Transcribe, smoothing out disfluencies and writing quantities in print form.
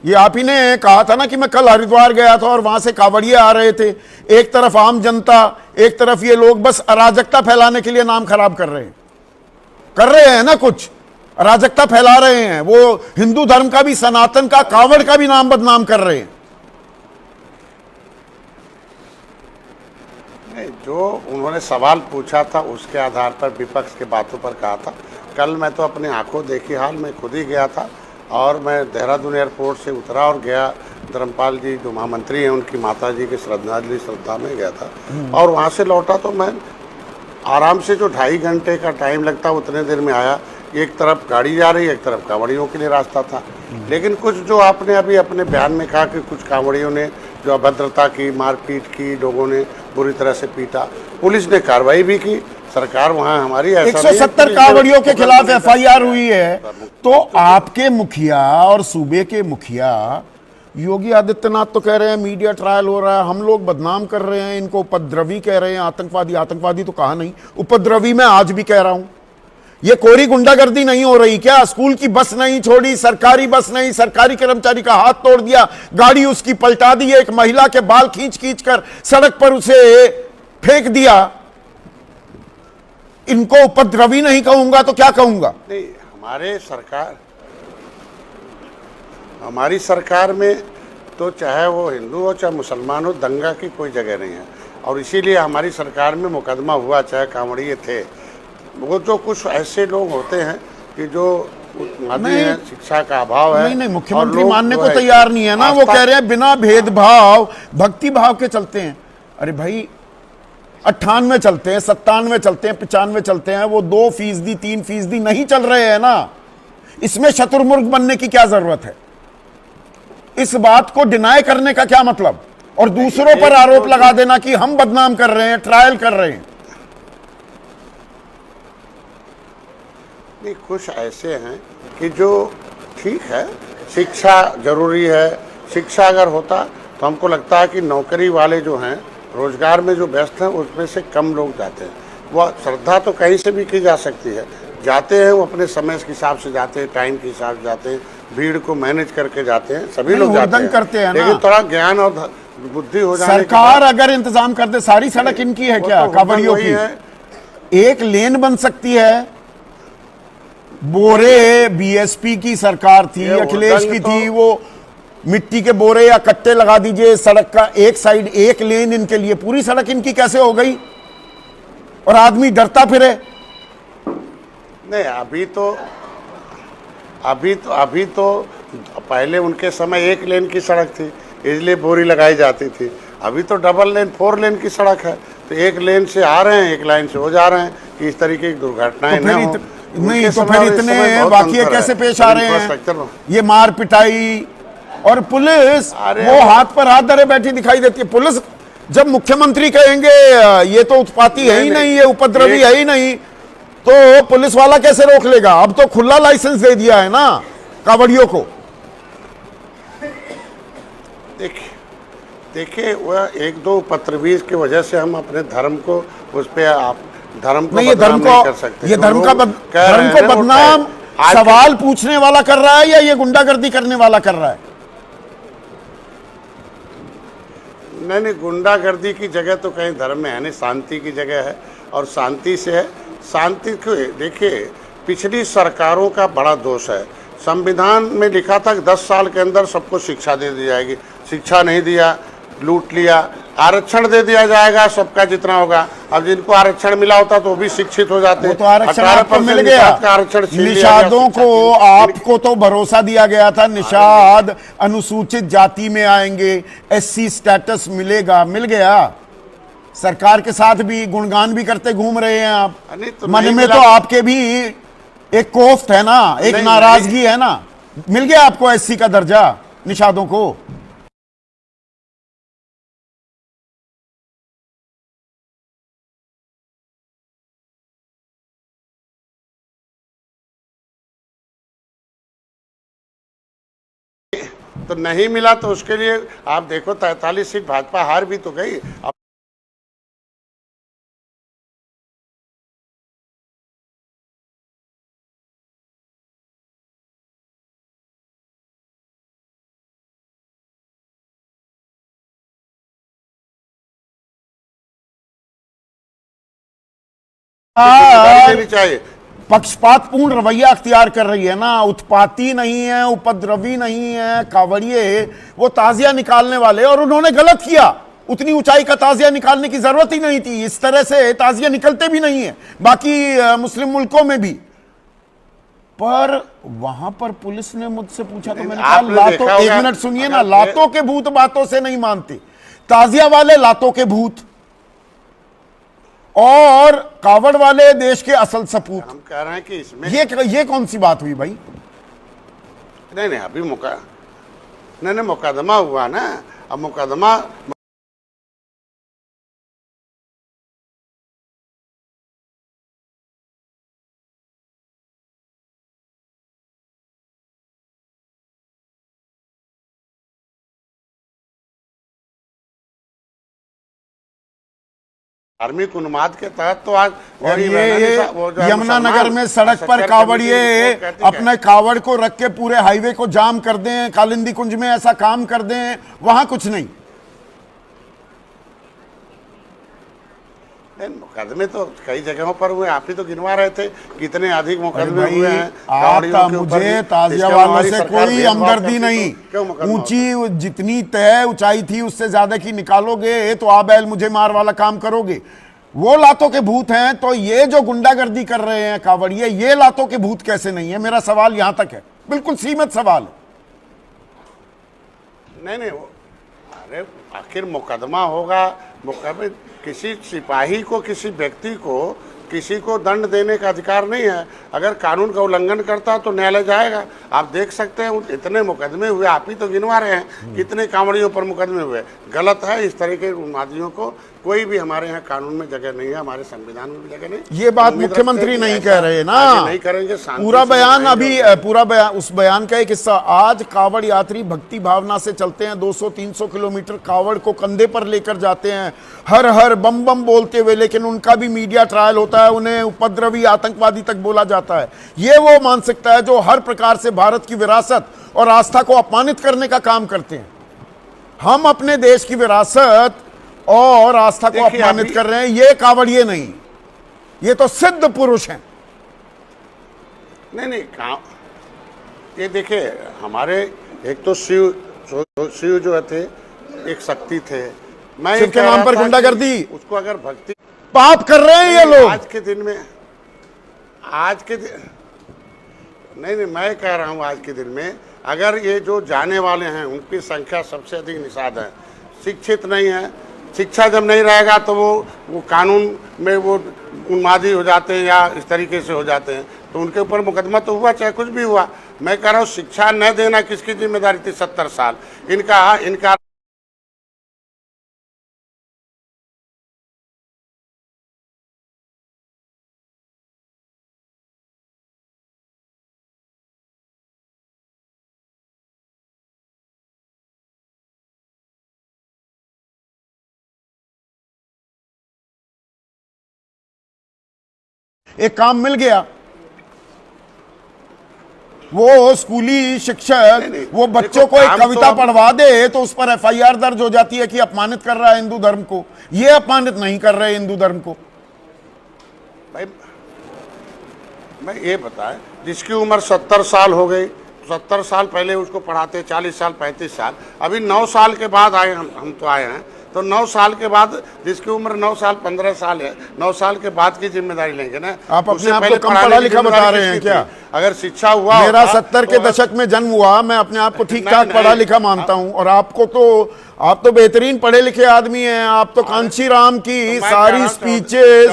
ये आप ही ने कहा था ना कि मैं कल हरिद्वार गया था और वहां से कांवड़िए आ रहे थे, एक तरफ आम जनता, एक तरफ ये लोग बस अराजकता फैलाने के लिए नाम खराब कर रहे हैं ना, कुछ अराजकता फैला रहे हैं। वो हिंदू धर्म का भी, सनातन का, कांवड़ का भी नाम बदनाम कर रहे हैं। नहीं, जो उन्होंने सवाल पूछा था उसके आधार पर विपक्ष के बातों पर कहा था। कल मैं तो अपनी आंखों देखी हाल मैं खुद ही गया था और मैं देहरादून एयरपोर्ट से उतरा और गया धर्मपाल जी जो महामंत्री हैं उनकी माता जी की श्रद्धांजलि श्रद्धा में गया था और वहाँ से लौटा तो मैं आराम से जो 2.5 घंटे का टाइम लगता उतने देर में आया। एक तरफ गाड़ी जा रही, एक तरफ कांवड़ियों के लिए रास्ता था। लेकिन कुछ जो आपने अभी अपने बयान में कहा कि कुछ कांवड़ियों ने जो अभद्रता की, मारपीट की, लोगों ने बुरी तरह से पीटा, पुलिस ने कार्रवाई भी की। सरकार वहाँ हमारी 170 कांवड़ियों के खिलाफ एफआईआर हुई है। तो आपके मुखिया और सूबे के मुखिया योगी आदित्यनाथ तो कह रहे हैं मीडिया ट्रायल हो रहा है, हम लोग बदनाम कर रहे हैं इनको, उपद्रवी कह रहे हैं, आतंकवादी। आतंकवादी तो कहा नहीं, उपद्रवी मैं आज भी कह रहा हूं। ये कोरी गुंडागर्दी नहीं हो रही क्या? स्कूल की बस नहीं छोड़ी, सरकारी बस नहीं, सरकारी कर्मचारी का हाथ तोड़ दिया, गाड़ी उसकी पलटा दी, एक महिला के बाल खींच खींच कर सड़क पर उसे फेंक दिया। इनको उपद्रवी नहीं कहूंगा तो क्या कहूंगा? नहीं, हमारी सरकार में तो चाहे वो हिंदू हो चाहे मुसलमान हो, दंगा की कोई जगह नहीं है। और इसीलिए हमारी सरकार में मुकदमा हुआ, चाहे कांवड़िए थे। वो जो कुछ ऐसे लोग होते हैं कि जो हैं, शिक्षा का अभाव है। नहीं, मुख्यमंत्री मानने को तैयार नहीं है ना। वो कह रहे हैं बिना भेदभाव, भक्ति भाव के चलते हैं। अरे भाई, 98 चलते हैं, 97 चलते हैं, 95 चलते हैं, वो 2%, 3% नहीं चल रहे हैं ना। इसमें शतुर्मुर्ग बनने की क्या जरूरत है? इस बात को डिनाई करने का क्या मतलब? और दूसरों पर आरोप लगा देना कि हम बदनाम कर रहे हैं, ट्रायल कर रहे हैं। नहीं, कुछ ऐसे हैं कि जो ठीक है, शिक्षा जरूरी है। शिक्षा अगर होता तो हमको लगता है कि नौकरी वाले जो हैं, रोजगार में जो व्यस्त हैं, उसमें से कम लोग जाते हैं। वह श्रद्धा तो कहीं से भी की जा सकती है, जाते हैं वो अपने समय के हिसाब से जाते हैं, टाइम के हिसाब से जाते हैं, भीड़ को मैनेज करके जाते हैं, सभी लोग जाते हैं, करते हैं। लेकिन थोड़ा ज्ञान और बुद्धि हो जाने सरकार अगर इंतजाम कर दे, सारी सड़क इनकी है क्या? कांवड़ियों की एक लेन बन सकती है। बोरे बीएसपी की सरकार थी, अखिलेश की थी, वो मिट्टी के बोरे या कट्टे लगा दीजिए सड़क का, एक साइड एक लेन इनके लिए। पूरी सड़क इनकी कैसे हो गई और आदमी डरता फिरे? नहीं, अभी तो पहले उनके समय एक लेन की सड़क थी, इसलिए बोरी लगाई जाती थी। अभी तो डबल लेन, 4 लेन की सड़क है, तो एक लेन से आ रहे हैं, एक लाइन से हो जा रहे हैं कि इस तरीके की दुर्घटनाएं न हो। नहीं तो फिर इतने वाकये कैसे पेश आ रहे हैं? ये मार पिटाई और पुलिस वो हाथ पर हाथ धरे बैठी दिखाई देती है। पुलिस जब मुख्यमंत्री कहेंगे ये तो उत्पाती है ही नहीं, ये उपद्रवी है ही नहीं, तो पुलिस वाला कैसे रोक लेगा? अब तो खुला लाइसेंस दे दिया है ना कांवड़ियों को। देखिए वह 1-2 उपद्रवी की वजह से हम अपने धर्म को उस पर धर्म को नहीं, बदनाम नहीं कर सकते। ये धर्म को बदनाम सवाल पूछने वाला कर रहा है या ये गुंडागर्दी करने वाला कर रहा है? नहीं, गुंडागर्दी की जगह तो कहीं धर्म में है नहीं, शांति की जगह है और शांति से है। शांति को देखिए, पिछली सरकारों का बड़ा दोष है। संविधान में लिखा था कि 10 साल के अंदर सबको शिक्षा दे दी जाएगी, शिक्षा नहीं दिया, लूट लिया। आरक्षण दे दिया जाएगा सबका जितना होगा। अब जिनको आरक्षण मिला होता तो वो भी शिक्षित हो जाते। तो आरक्षण आपको मिल गया। आरक्षण निषादों को, आपको तो भरोसा दिया गया था निषाद अनुसूचित जाति में आएंगे, एससी स्टेटस मिलेगा, मिल गया। सरकार के साथ भी गुणगान भी करते घूम रहे हैं आप। मन में तो आपके भी एक कोफ्त है ना, एक नाराजगी है ना। मिल गया आपको एससी का दर्जा निषादों को। तो नहीं मिला तो उसके लिए आप देखो 43 सीट भाजपा हार भी तो गई। जिम्मेदारी लेनी चाहिए। पक्षपातपूर्ण रवैया अख्तियार कर रही है ना, उत्पाती नहीं है, उपद्रवी नहीं है। कांवड़िए वो ताजिया निकालने वाले, और उन्होंने गलत किया। उतनी ऊंचाई का ताजिया निकालने की जरूरत ही नहीं थी। इस तरह से ताजिया निकलते भी नहीं है बाकी मुस्लिम मुल्कों में भी। पर वहां पर पुलिस ने मुझसे पूछा तो मैंने कहा लातों, एक मिनट सुनिए ना, लातों के भूत बातों से नहीं मानते। ताजिया वाले लातों के भूत और कावड़ वाले देश के असल सपूत। हम कह रहे हैं कि इसमें ये कौन सी बात हुई भाई? नहीं अभी नहीं मुकदमा हुआ ना। अब मुकदमा धार्मिक उन्माद के तहत तो आज और ये यमुनानगर में सड़क पर कावड़िए अपने कावड़ को रख के पूरे हाईवे को जाम कर दें, कालिंदी कुंज में ऐसा काम कर दें, वहां कुछ नहीं। मुकदमे तो कई जगहों पर हुए, आप ही तो गिनवा रहे थे कितने अधिक मुकदमे हुए हैं। आपका मुझे ताजिया वालों से कोई हमदर्दी नहीं। ऊंची जितनी तय ऊंचाई थी उससे ज्यादा की निकालोगे तो आ बैल मुझे मार वाला काम करोगे। वो लातों के भूत हैं, तो ये जो गुंडागर्दी कर रहे हैं कावड़िए, ये लातों के भूत कैसे नहीं है? मेरा सवाल यहां तक है, बिल्कुल सीमित सवाल है। नहीं अरे आखिर मुकदमा होगा, मुकदमे किसी सिपाही को, किसी व्यक्ति को, किसी को दंड देने का अधिकार नहीं है। अगर कानून का उल्लंघन करता तो न्यायालय जाएगा। आप देख सकते हैं इतने मुकदमे हुए, आप ही तो गिनवा रहे हैं कितने कांवड़ियों पर मुकदमे हुए। गलत है, इस तरह के उन्मादियों को कोई भी हमारे यहाँ कानून में जगह नहीं है, हमारे संविधान में भी जगह नहीं। ये बात मुख्यमंत्री नहीं कह रहे ना, नहीं करेंगे। पूरा बयान अभी पूरा बयान, उस बयान का एक हिस्सा, आज कावड़ यात्री भक्ति भावना से चलते हैं, 200-300 किलोमीटर कावड़ को कंधे पर लेकर जाते हैं, हर हर बम बम बोलते हुए, लेकिन उनका भी मीडिया ट्रायल होता है, उन्हें उपद्रवी आतंकवादी तक बोला जाता है। ये वो मानसिकता है जो हर प्रकार से भारत की विरासत और आस्था को अपमानित करने का काम करते हैं। हम अपने देश की विरासत और आस्था को अपमानित कर रहे हैं, ये कावड़िए नहीं, ये तो सिद्ध पुरुष हैं। नहीं ये देखिए, हमारे एक तो शिव जो थे एक शक्ति थे। मैं शिव के नाम पर गुंडागर्दी, उसको अगर भक्ति पाप कर रहे हैं ये लोग आज के दिन में। नहीं मैं कह रहा हूं आज के दिन में अगर ये जो जाने वाले हैं उनकी संख्या सबसे अधिक निषाद है। शिक्षित नहीं है, शिक्षा जब नहीं रहेगा तो वो कानून में वो उन्मादी हो जाते हैं या इस तरीके से हो जाते हैं, तो उनके ऊपर मुकदमा तो हुआ, चाहे कुछ भी हुआ। मैं कह रहा हूँ शिक्षा न देना किसकी जिम्मेदारी थी 70 साल इनका एक काम मिल गया। वो स्कूली शिक्षक वो बच्चों को एक कविता पढ़वा दे तो उस पर एफआईआर दर्ज हो जाती है कि अपमानित कर रहा है हिंदू धर्म को। ये अपमानित नहीं कर रहे हिंदू धर्म को। भाई मैं ये बताएं, जिसकी उम्र 70 साल हो गई, 70 साल पहले उसको पढ़ाते, 40 साल 35 साल, अभी 9 साल के बाद आए हम तो आए हैं, तो 9 साल के बाद जिसकी उम्र 9 साल 15 साल है, 9 साल के बाद की जिम्मेदारी लेंगे ना। आप अपने आप को कम पढ़ा लिखा बता रहे हैं क्या? अगर शिक्षा हुआ, मेरा 70 के दशक में जन्म हुआ, मैं अपने आप को ठीक ठाक पढ़ा लिखा मानता हूं, और आप तो बेहतरीन पढ़े लिखे आदमी हैं। आप तो कांची राम की सारी स्पीचेस